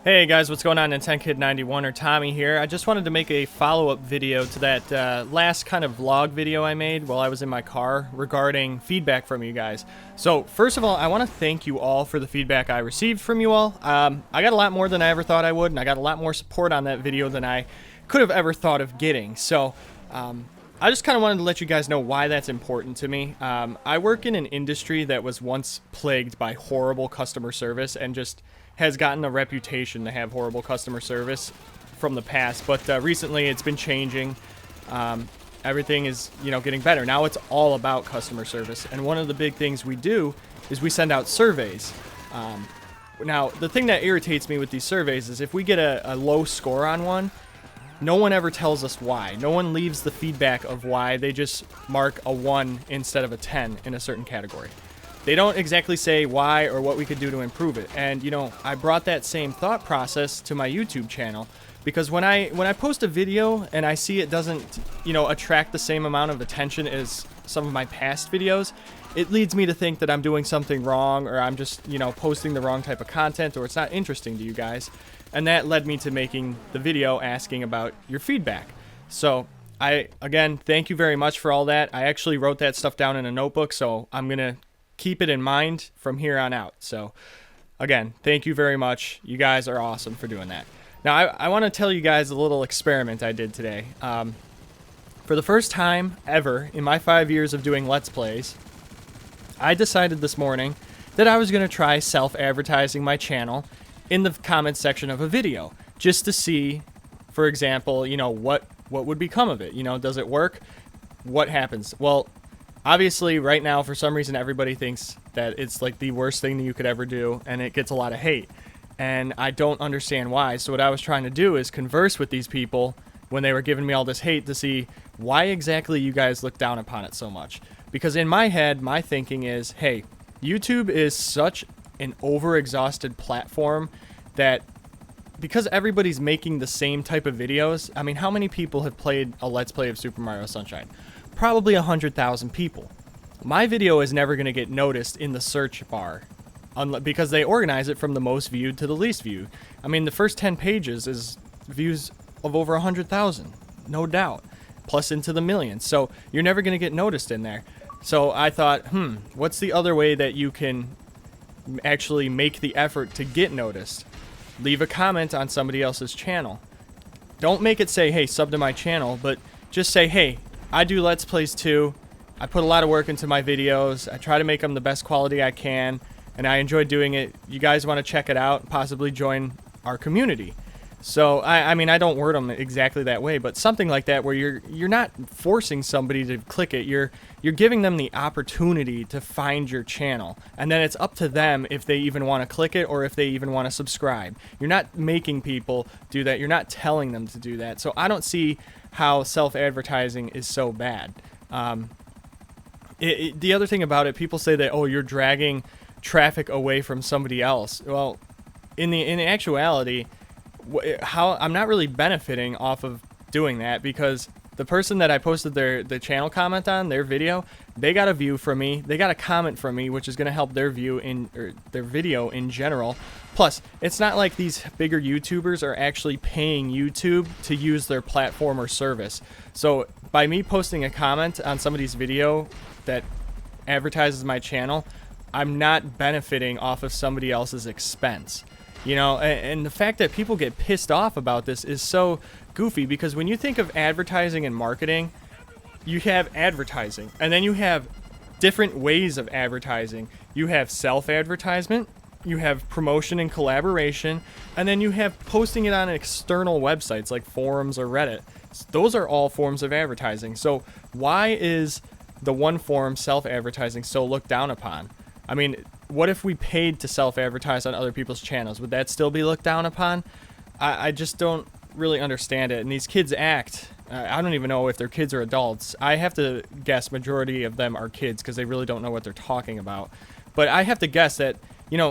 Hey guys, what's going on? NintendoKid91 or Tommy here. I just wanted to make a follow-up video to that last kind of vlog video I made while I was in my car regarding feedback from you guys. So first of all, I want to thank you all for the feedback I received from you all. I got a lot more than I ever thought I would, and I got a lot more support on that video than I could have ever thought of getting. So I just kind of wanted to let you guys know why that's important to me. I work in an industry that was once plagued by horrible customer service and just has gotten a reputation to have horrible customer service from the past, but recently it's been changing. Everything is, getting better. Now it's all about customer service, and one of the big things we do is we send out surveys. Now, the thing that irritates me with these surveys is if we get a low score on one, no one ever tells us why. No one leaves the feedback of why. They just mark a 1 instead of a 10 in a certain category. They don't exactly say why or what we could do to improve it. And, I brought that same thought process to my YouTube channel because when I post a video and I see it doesn't, attract the same amount of attention as some of my past videos, it leads me to think that I'm doing something wrong or I'm just, posting the wrong type of content or it's not interesting to you guys. And that led me to making the video asking about your feedback. So again, thank you very much for all that. I actually wrote that stuff down in a notebook, so I'm going to keep it in mind from here on out. So again, thank you very much. You guys are awesome for doing that. Now, I want to tell you guys a little experiment I did today. For the first time ever in my 5 years of doing Let's Plays, I decided this morning that I was going to try self-advertising my channel in the comments section of a video, just to see, for example, what would become of it. Does it work? What happens? Well, obviously, right now, for some reason, everybody thinks that it's like the worst thing that you could ever do, and it gets a lot of hate. And I don't understand why. So what I was trying to do is converse with these people when they were giving me all this hate to see why exactly you guys look down upon it so much. Because in my head, my thinking is, hey, YouTube is such an overexhausted platform that because everybody's making the same type of videos, I mean, how many people have played a Let's Play of Super Mario Sunshine? Probably 100,000 people. My video is never going to get noticed in the search bar because they organize it from the most viewed to the least viewed. I mean, the first 10 pages is views of over 100,000, no doubt, plus into the millions. So you're never going to get noticed in there. So I thought, what's the other way that you can actually make the effort to get noticed? Leave a comment on somebody else's channel. Don't make it say, hey, sub to my channel, but just say, hey, I do Let's Plays too. I put a lot of work into my videos. I try to make them the best quality I can, and I enjoy doing it. You guys want to check it out, possibly join our community. So, I mean, I don't word them exactly that way, but something like that where you're not forcing somebody to click it. You're giving them the opportunity to find your channel, and then it's up to them if they even want to click it or if they even want to subscribe. You're not making people do that. You're not telling them to do that. So I don't see how self-advertising is so bad. The other thing about it, people say that, oh, you're dragging traffic away from somebody else. Well, in actuality, how I'm not really benefiting off of doing that because the person that I posted the channel comment on their video, they got a view from me, they got a comment from me, which is going to help their their video in general. Plus, it's not like these bigger YouTubers are actually paying YouTube to use their platform or service. So by me posting a comment on somebody's video that advertises my channel, I'm not benefiting off of somebody else's expense. And the fact that people get pissed off about this is so goofy because when you think of advertising and marketing, you have advertising, and then you have different ways of advertising. You have self-advertisement, you have promotion and collaboration, and then you have posting it on external websites like forums or Reddit. Those are all forms of advertising. So why is the one form, self-advertising, so looked down upon? I mean, what if we paid to self-advertise on other people's channels? Would that still be looked down upon? I just don't really understand it. And these kids act, I don't even know if they're kids or adults. I have to guess majority of them are kids because they really don't know what they're talking about. But I have to guess that,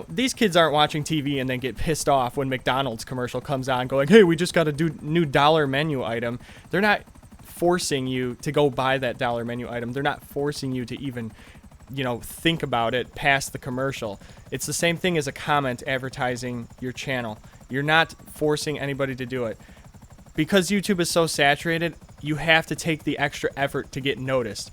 these kids aren't watching TV and then get pissed off when McDonald's commercial comes on going, hey, we just got a new dollar menu item. They're not forcing you to go buy that dollar menu item. They're not forcing you to even think about it past the commercial. It's the same thing as a comment advertising your channel. You're not forcing anybody to do it. Because YouTube is so saturated, you have to take the extra effort to get noticed.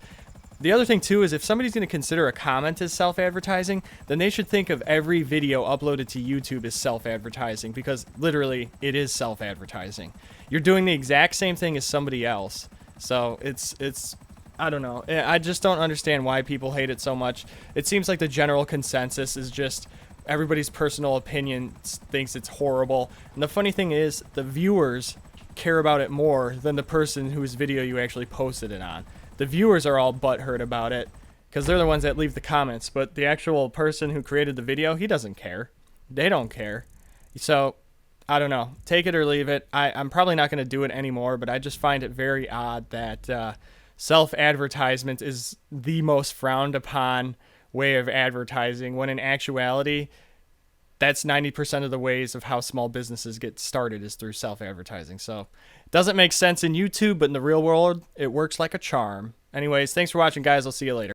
The other thing too is if somebody's going to consider a comment as self-advertising, then they should think of every video uploaded to YouTube as self-advertising, because literally it is self-advertising. You're doing the exact same thing as somebody else. So it's I don't know. I just don't understand why people hate it so much. It seems like the general consensus is just everybody's personal opinion thinks it's horrible. And the funny thing is the viewers care about it more than the person whose video you actually posted it on. The viewers are all butthurt about it because they're the ones that leave the comments, but the actual person who created the video, he doesn't care. They don't care. So, I don't know. Take it or leave it. I'm probably not going to do it anymore, but I just find it very odd that self-advertisement is the most frowned upon way of advertising, when in actuality, that's 90% of the ways of how small businesses get started is through self-advertising. So it doesn't make sense in YouTube, but in the real world, it works like a charm. Anyways, thanks for watching, guys. I'll see you later.